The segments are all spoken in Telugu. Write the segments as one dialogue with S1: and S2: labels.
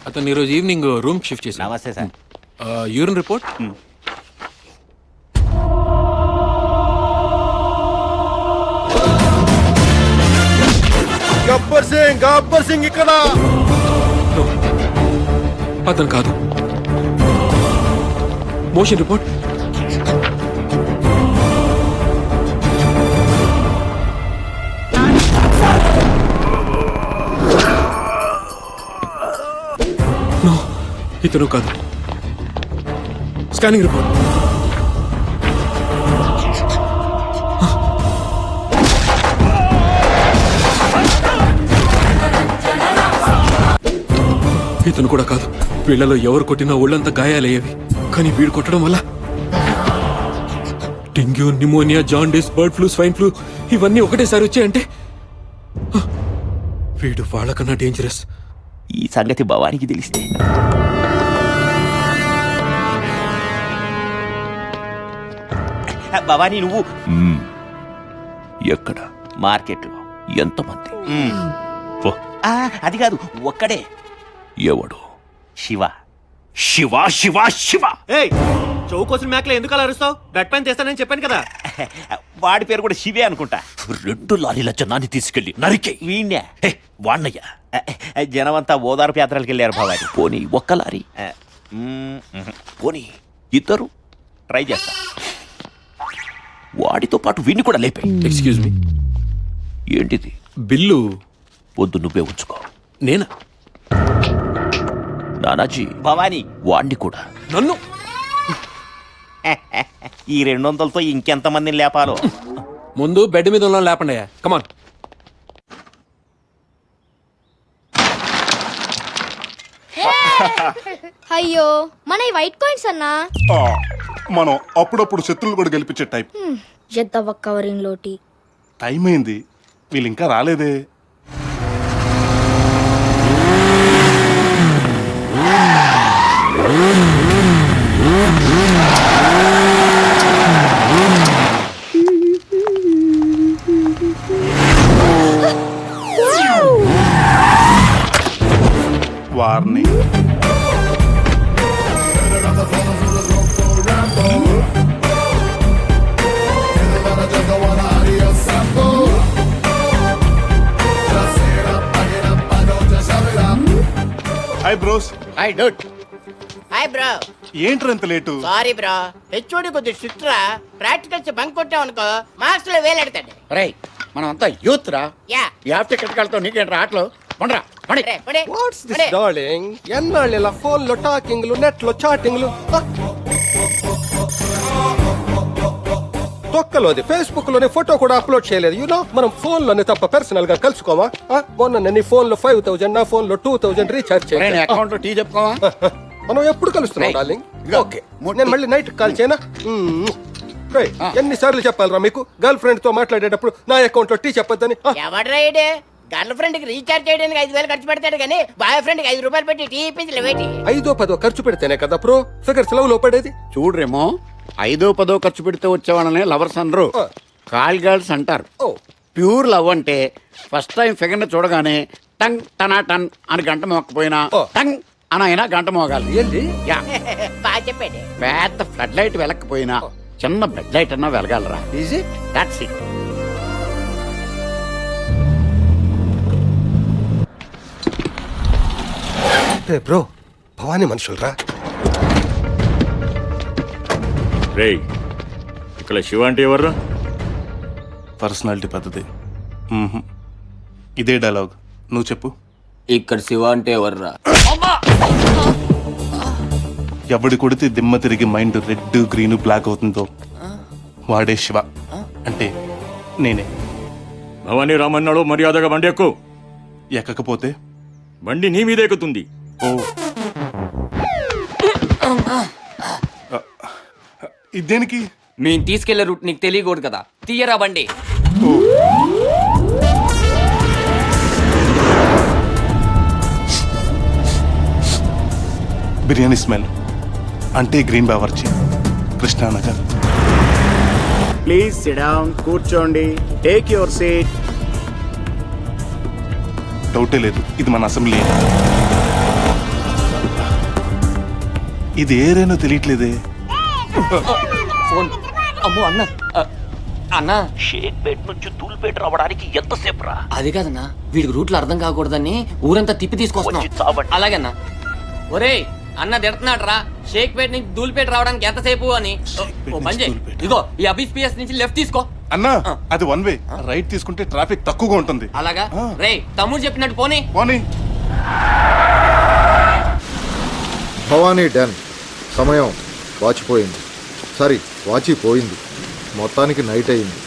S1: అతను ఈరోజు ఈవినింగ్ రూమ్ షిఫ్ట్ చేసి.
S2: నమస్తే sir.
S1: Urine report.
S3: Gabbar Singh ఇక్కడ.
S1: అతను కాదు. Motion report. నో, ఇతను కాదు. Scanning report. ఇతను కూడా కాదు. వీళ్ళలో ఎవరు కొట్టినా ఒళ్ళంతా గాయాలయ్యేవి, కానీ వీడు కొట్టడం వల్ల dengue, pneumonia, jaundice, bird flu, swine flu ఇవన్నీ ఒకటేసారి వచ్చాయంటే వీడు వాళ్ళకన్నా డేంజరస్.
S2: ఈ సంగతి భవానికి తెలిస్తే భవానీ నువ్వు
S4: ఎక్కడ?
S2: మార్కెట్లో.
S4: ఎంతమంది?
S2: అది కాదు, ఒక్కడే.
S4: ఎవడు?
S2: శివ.
S4: శివ శివ శివ.
S5: చౌ కోసం మేకలు ఎందుకు అలా అరుస్తావు? బ్లడ్ పైన తెస్తానని చెప్పాను కదా.
S2: వాడి పేరు కూడా శివే అనుకుంటా.
S4: 2 లారీల జనాన్ని తీసుకెళ్లి నరికే.
S2: వీణ్యా
S4: వాణ్ణయ్య.
S2: జనమంతా ఓదార్పు యాత్రలకు వెళ్ళారు భవాని.
S4: పోనీ ఒక్క లారీ, పోనీ 2
S2: ట్రై చేస్తా.
S4: వాడితో పాటు వీణ్ణి కూడా లేపే.
S1: ఎక్స్క్యూజ్ మీ,
S4: ఏంటిది?
S1: బిల్లు.
S4: వద్దు, నువ్వే ఉంచుకో.
S1: నేనా?
S4: నానాజీ,
S2: భవానీ
S4: వాణ్ణి కూడా.
S1: నన్ను?
S2: ఈ 200తో ఇంకెంతమందిని లేపాలో.
S1: ముందు బెడ్ మీద ఉన్న లేపండి. కమాన్.
S6: అయ్యో, మన ఈ వైట్ కాయిన్స్ అన్నా.
S3: మనం అప్పుడప్పుడు శత్రువులు కూడా గెలిపించే టైప్.
S6: ఎద్దవ్వ కవరింగ్ లోటి.
S3: టైం అయింది, వీళ్ళు ఇంకా రాలేదే. Warning. Hi bros.
S7: Hi Dude. Hi bro.
S3: ఏంట్రా ఇంత లేటు?
S7: సారీ బ్రో, హెచ్ఓడి కొద్ది స్ట్రిక్ట్ రా. ప్రాక్టికల్స్ బంక్ కొట్టావు అనుకో మార్క్స్ లో వేలెడతాడు.
S8: రేయ్, మనం అంతా యూత్ రా.
S7: యా
S8: యాప్ టికెట్ కలతో నీకేంట్రా ఆటలు? పండ్రా పండి.
S3: What's this darling? ఎన్నాళ్ళు ఇలా ఫోన్ లో టాకింగ్లు, నెట్ లో చాటింగ్లు, తొక్కలోది ఫేస్బుక్ లోనే ఫోటో కూడా అప్లోడ్ చేయలేదు. యూనో మనం ఫోన్ లోనే తప్ప పర్సనల్ గా కలుసుకోమా? మొన్న నీ ఫోన్ లో 5000, నా ఫోన్ లో 2000 రీఛార్జ్ చేయాలి.
S8: అకౌంట్ లో టీ చెప్పుకోవా?
S3: మనం ఎప్పుడు కలుస్తున్నాం డార్లింగ్? ఓకే, నేను మళ్ళీ నైట్ కాల్ చేయనా? ఎన్నిసార్లు చెప్పాలరా మీకు గర్ల్ ఫ్రెండ్ తో మాట్లాడేటప్పుడు నా అకౌంట్ లో టీ చెప్పొద్దని?
S7: ఎవడ్రాయుడు గర్ల్ ఫ్రెండ్ కి రీఛార్జ్ చేయడానికి 5000 ఖర్చు పెడతాడు కానీ బాయ్ ఫ్రెండ్ కి 5 రూపాయలు పెట్టి టీ ఇప్పించలే.
S3: 5-10 ఖర్చు పెడితేనే కదా ప్రో ఫిగర్స్ లవ్ లో పడేది.
S8: చూడరేమో, 5-10 ఖర్చు పెడితే వచ్చేవాళ్ళనే లవర్స్ అనరు, కాల్ గర్ల్స్ అంటారు. ప్యూర్ లవ్ అంటే ఫస్ట్ టైం ఫిగర్ ని చూడగానే టంగ్ టనా టన్ అని గంట మోకపోయినా టంగ్ అని అయినా గంట మోగాలి.
S7: బాగా చెప్పాడు.
S8: పెద్ద ఫ్లడ్ లైట్ వెలకపోయినా చిన్న బెడ్ లైట్ అన్నా వెలగాలరా.
S3: Is it?
S8: That's it.
S3: Bro, Bhavani మనుషులరా.
S4: రేయ్, ఇక్కడ శివ అంటే ఎవర్రా?
S3: పర్సనాలిటీ పద్ధతి. ఇదే డైలాగ్, నువ్వు చెప్పు.
S5: ఇక్కడ శివ అంటే ఎవర్రా?
S3: ఎవడి కొడితే దిమ్మ తిరిగి మైండ్ రెడ్, గ్రీన్, బ్లాక్ అవుతుందో వాడే శివ అంటే నేనే.
S4: భవానీ రామన్నాడు, మర్యాదగా బండి ఎక్కు.
S3: ఎక్కకపోతే
S4: బండి నీ మీద ఎక్కుతుంది.
S3: ఓ, ఇదేనికి?
S5: మేము తీసుకెళ్లే రూట్ నీకు తెలియకూడదు కదా, తీయరా బండి.
S3: బిర్యానీ స్మెల్ అంటే green Bawarchi, Krishna Nagar.
S8: Please SIT down, కూర్చోండి, టేక్ యువర్ సీట్.
S3: డౌటే లేదు, ఇది మన అసెంబ్లీ.
S9: ఇది ఏ రేనో తెలియట్లేదే.
S5: ఫోన్. అమ్మో అన్న అన్న
S2: షేక్పేట్ నుంచి దూల్పేట రావడానికి ఎంతసేపు రా?
S5: అది కాదన్నా, వీడికి రూట్లు అర్థం కాకూడదని ఊరంతా తిప్పి తీసుకొస్తున్నాం.
S2: వచ్చి చావండి.
S5: అలాగన్నా. ఒరేయ్ అన్న తిడుతున్నాడు రా, షేక్పేట్ నుంచి దూల్పేట రావడానికి ఎంతసేపు అని. ఓ పని చేయి, ఇదిగో ఈ అబిస్పిఎస్ నుంచి లెఫ్ట్ తీసుకో.
S9: అన్నా అది వన్ వే, రైట్ తీసుకుంటే ట్రాఫిక్ తక్కువగా ఉంటుంది.
S5: అలాగా? రే తమ్ముడు చెప్పినట్టు పోనీ.
S9: పోనీ.
S10: భవానీ డన్. సమయం వాచిపోయింది. సారీ, వాచిపోయింది. మొత్తానికి నైట్ అయింది.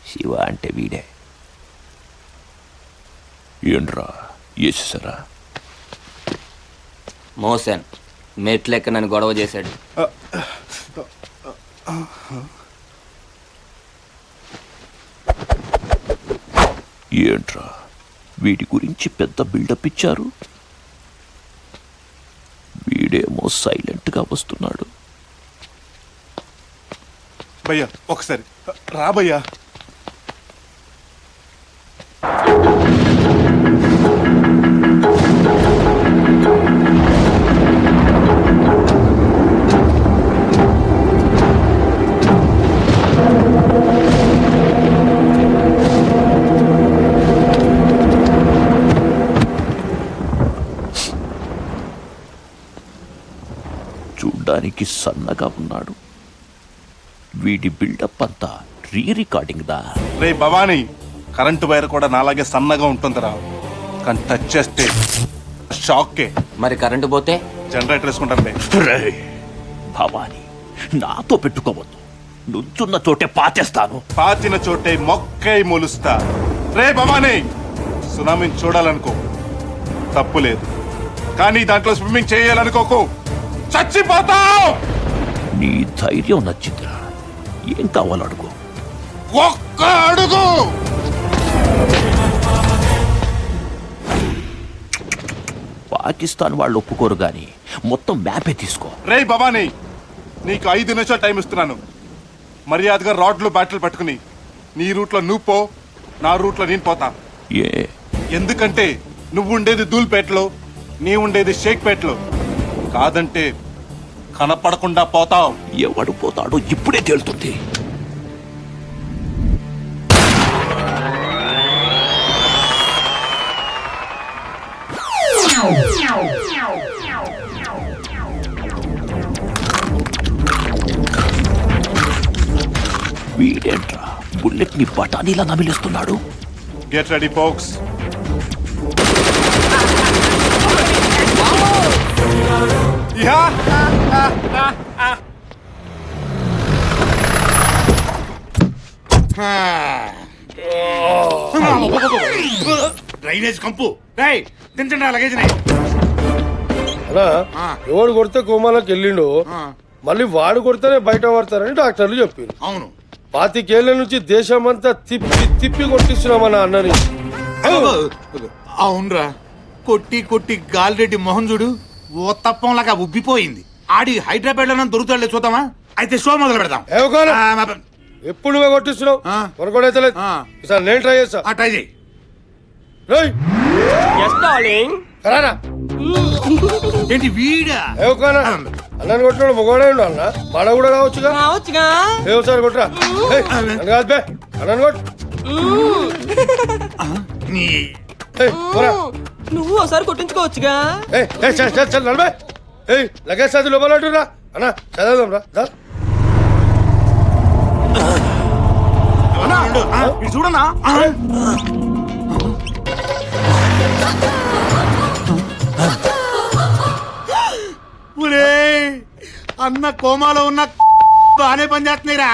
S2: శివ అంటే వీడే. ఏంట్రా వేసేసారా?
S5: మోసన్ మెట్లెక్క నన్ను గొడవ చేశాడు.
S2: ఏంట్రా వీడి గురించి పెద్ద బిల్డప్ ఇచ్చారు, వీడేమో సైలెంట్ గా వస్తున్నాడు.
S9: భయ్యా ఒకసారి రా భయ్యా.
S2: చూడ్డానికి సన్నగా ఉన్నాడు, వీడి బిల్డప్ అంతా రీ రికార్డింగ్ దా.
S9: రే భవానీ, కరెంటు వైర్ కూడా నాలాగే సన్నగా ఉంటుందిరా, కానీ టచ్ చేస్తే షాక్కే.
S5: మరి కరెంటు పోతే?
S9: జనరేటర్ వేసుకుంటాను.
S2: భవానీ నాతో పెట్టుకోవద్దు, నుంచున్న చోటే పాతేస్తాను.
S9: పాతిన చోటే మొక్కై మొలుస్తా. రే భవానీ, సునామీని చూడాలనుకో తప్పులేదు, కానీ దాంట్లో స్విమ్మింగ్ చేయాలనుకోకు, చచ్చిపోతావు.
S2: నీ ధైర్యం నచ్చిందిరా, ఏం కావాలో అడుగు.
S9: ఒక్క అడుగు.
S2: పాకిస్తాన్ వాళ్ళు ఒప్పుకోరు గాని మొత్తం మ్యాపే తీసుకో.
S9: రే భవానీ, నీకు 5 నిమిషాలు టైం ఇస్తున్నాను. మర్యాదగా రాడ్లు బ్యాటలు పట్టుకుని నీ రూట్లో నువ్వు పో, నా రూట్లో నేను పోతా.
S2: ఏ?
S9: ఎందుకంటే నువ్వు ఉండేది దూల్పేటలో, నీ ఉండేది షేక్పేటలో. కాదంటే కనపడకుండా పోతావు.
S2: ఎవడు పోతాడో ఇప్పుడే తేలుతుంది. వీడేంట్రా బుల్లెట్ ని బఠానీలా నమిలేస్తున్నాడు.
S9: Get ready folks.
S8: డ్రైనేజ్ కంపు దించండి లగేజ్.
S3: అలా ఎవడు కొడితే కోమాలోకి వెళ్ళిండు, మళ్ళీ వాడు కొడితేనే బయట పడతారని డాక్టర్లు చెప్పిండు.
S8: అవును,
S3: 25 ఏళ్ల నుంచి దేశమంతా తిప్పి తిప్పి కొట్టిస్తున్నామన్న అన్నని.
S8: అవునరా, కొట్టి కొట్టి గాలిరెడ్డి మొహం చూడు ఓ తప్పంలాగా ఉబ్బిపోయింది. ఆడి హైదరాబాద్ లో దొరుకుతాడులే, చూద్దామా? అయితే షో మొదలు పెడదాం.
S3: ఎప్పుడు నువ్వే కొట్టిస్తున్నావు, కొనకొడైతే లేదు. ఈసారి నేను ట్రై చేస్తా.
S8: ట్రై చేయి. ఏంటి వీడా?
S3: అన్నని కొట్టినాడు మొగోడే ఉండు అన్న, మన కూడా కావచ్చుగా. ఒకసారి కొట్టరా. కాదు బే, అన్నని కొట్టు.
S5: నువ్వు ఒకసారి కొట్టించుకోవచ్చుగా.
S3: నలభై లగేజ్ సాధి లోపల రా అన్న, చదవదాం రా.
S8: చూడన్నా, అన్న కోమాలో ఉన్న బానే పని చేస్తున్నాయిరా.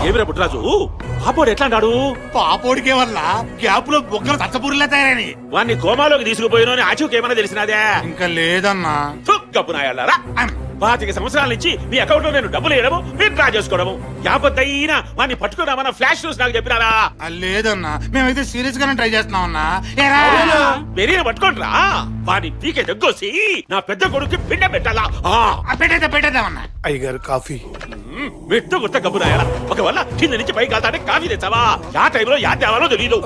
S4: ఏమిరా పుట్టరాజు, పాపోడు ఎట్లా అన్నాడు?
S8: పాపోడికే వల్ల గ్యాప్ లో బొక్కలు తచ్చపూరిలా తయారని
S4: వాడిని కోమాలోకి తీసుకుపోయిన ఆచూకి ఏమైనా తెలిసినదే?
S8: ఇంకా లేదన్నా.
S4: గప్పు నాయాలరా. 25 సంవత్సరాల నుంచి మీ అకౌంట్ లో నేను డబ్బులు వేయడము మీరు డ్రా చేసుకోవడము యాపత్తైనా వాడిని పట్టుకున్నామన్న ఫ్లాష్ న్యూస్ నాకు చెప్పినారా?
S11: లేదన్నా మేమైతే సీరియస్ గానే ట్రై చేస్తున్నాం అన్నా.
S4: పెరిగిన పట్టుకోండిరా వాడిని పీకే దగ్గొసి నా పెద్ద కొడుకు పిండ పెట్టాలా?
S11: పెట్టేద్దామన్నా.
S3: అయ్యగారు కాఫీ.
S4: మెట్టు గుర్త కబురాయాలా? ఒకవేళ కింద నుంచి పైకి వెళ్తానే కాఫీ తెచ్చావా? ఆ టైంలో యా తేవాలో తెలియదు.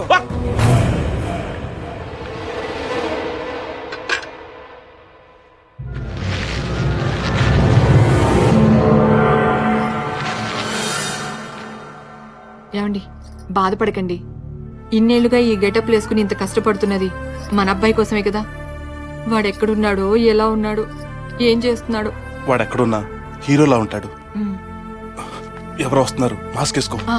S12: ఏమండి బాధపడకండి. ఇన్నేళ్లుగా ఈ గెటప్ వేసుకుని ఇంత కష్టపడుతున్నది మన అబ్బాయి కోసమే కదా. వాడెక్కడున్నాడో, ఎలా ఉన్నాడు, ఏం చేస్తున్నాడు?
S9: వాడెక్కడున్నా హీరోలా ఉంటాడు. ఎవరో వస్తున్నారు, మాస్క్ వేసుకో.
S12: ఆ.